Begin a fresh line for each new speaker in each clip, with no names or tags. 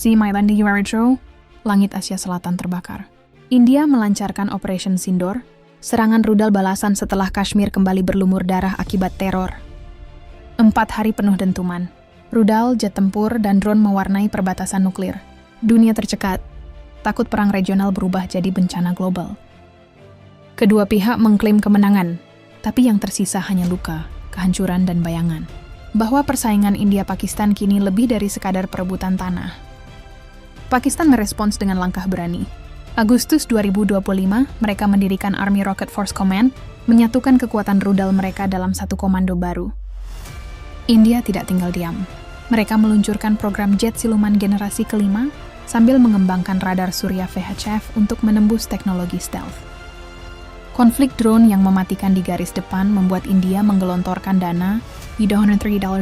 See my land you are true? Langit Asia Selatan terbakar. India melancarkan Operation Sindoor, serangan rudal balasan setelah Kashmir kembali berlumur darah akibat teror. 4 hari penuh dentuman. Rudal, jet tempur, dan drone mewarnai perbatasan nuklir. Dunia tercekat. Takut perang regional berubah jadi bencana global. Kedua pihak mengklaim kemenangan, tapi yang tersisa hanya luka, kehancuran, dan bayangan. Bahwa persaingan India-Pakistan kini lebih dari sekadar perebutan tanah. Pakistan merespons dengan langkah berani. Agustus 2025, mereka mendirikan Army Rocket Force Command, menyatukan kekuatan rudal mereka dalam satu komando baru. India tidak tinggal diam. Mereka meluncurkan program jet siluman generasi kelima, sambil mengembangkan radar surya VHF untuk menembus teknologi stealth. Konflik drone yang mematikan di garis depan membuat India menggelontorkan dana $3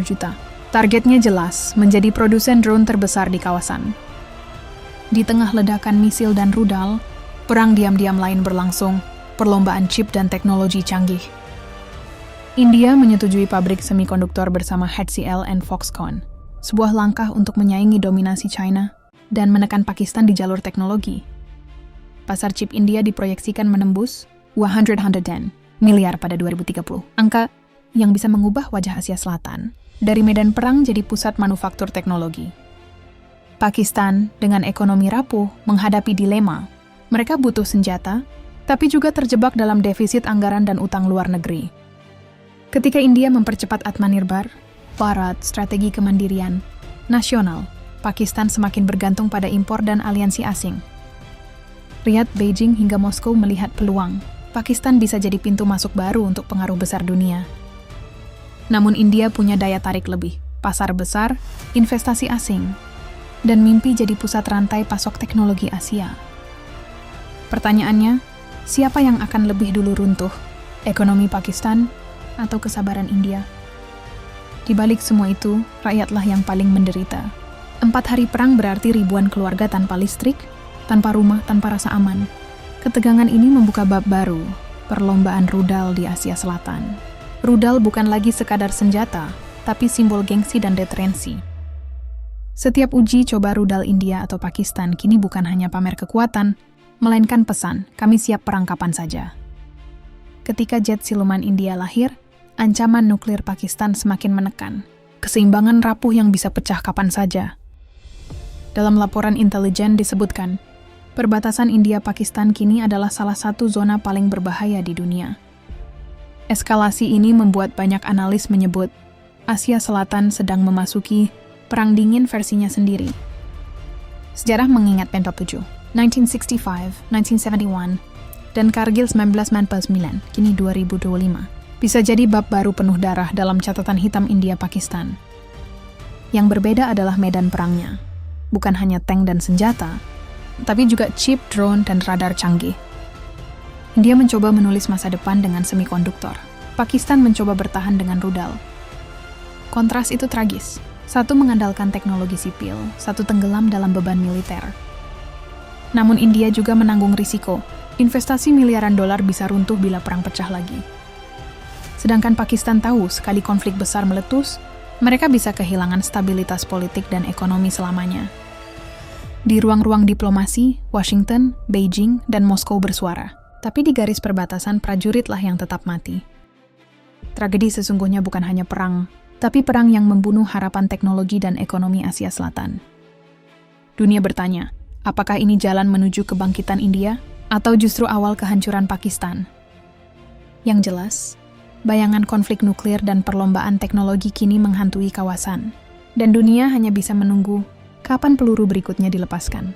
juta. Targetnya jelas, menjadi produsen drone terbesar di kawasan. Di tengah ledakan misil dan rudal, perang diam-diam lain berlangsung, perlombaan chip dan teknologi canggih. India menyetujui pabrik semikonduktor bersama HCL and Foxconn, sebuah langkah untuk menyaingi dominasi China dan menekan Pakistan di jalur teknologi. Pasar chip India diproyeksikan menembus $110 miliar pada 2030. Angka yang bisa mengubah wajah Asia Selatan dari medan perang jadi pusat manufaktur teknologi. Pakistan dengan ekonomi rapuh menghadapi dilema. Mereka butuh senjata, tapi juga terjebak dalam defisit anggaran dan utang luar negeri. Ketika India mempercepat Atmanirbhar, Bharat, strategi kemandirian nasional, Pakistan semakin bergantung pada impor dan aliansi asing. Riyadh, Beijing, hingga Moskow melihat peluang. Pakistan bisa jadi pintu masuk baru untuk pengaruh besar dunia. Namun India punya daya tarik lebih, pasar besar, investasi asing, dan mimpi jadi pusat rantai pasok teknologi Asia. Pertanyaannya, siapa yang akan lebih dulu runtuh? Ekonomi Pakistan atau kesabaran India? Di balik semua itu, rakyatlah yang paling menderita. 4 hari perang berarti ribuan keluarga tanpa listrik, tanpa rumah, tanpa rasa aman. Ketegangan ini membuka bab baru, perlombaan rudal di Asia Selatan. Rudal bukan lagi sekadar senjata, tapi simbol gengsi dan deterensi. Setiap uji coba rudal India atau Pakistan kini bukan hanya pamer kekuatan, melainkan pesan, kami siap perang kapan saja. Ketika jet siluman India lahir, ancaman nuklir Pakistan semakin menekan. Keseimbangan rapuh yang bisa pecah kapan saja. Dalam laporan intelijen disebutkan, perbatasan India-Pakistan kini adalah salah satu zona paling berbahaya di dunia. Eskalasi ini membuat banyak analis menyebut Asia Selatan sedang memasuki perang dingin versinya sendiri. Sejarah mengingat PEN 1965, 1971, dan Kargil 1949, kini 2025. Bisa jadi bab baru penuh darah dalam catatan hitam India-Pakistan. Yang berbeda adalah medan perangnya. Bukan hanya tank dan senjata, tapi juga chip, drone, dan radar canggih. India mencoba menulis masa depan dengan semikonduktor. Pakistan mencoba bertahan dengan rudal. Kontras itu tragis. Satu mengandalkan teknologi sipil, satu tenggelam dalam beban militer. Namun India juga menanggung risiko. Investasi miliaran dolar bisa runtuh bila perang pecah lagi. Sedangkan Pakistan tahu sekali konflik besar meletus, mereka bisa kehilangan stabilitas politik dan ekonomi selamanya. Di ruang-ruang diplomasi, Washington, Beijing, dan Moskow bersuara. Tapi di garis perbatasan prajuritlah yang tetap mati. Tragedi sesungguhnya bukan hanya perang, tapi perang yang membunuh harapan teknologi dan ekonomi Asia Selatan. Dunia bertanya, apakah ini jalan menuju kebangkitan India, atau justru awal kehancuran Pakistan? Yang jelas, bayangan konflik nuklir dan perlombaan teknologi kini menghantui kawasan, dan dunia hanya bisa menunggu kapan peluru berikutnya dilepaskan.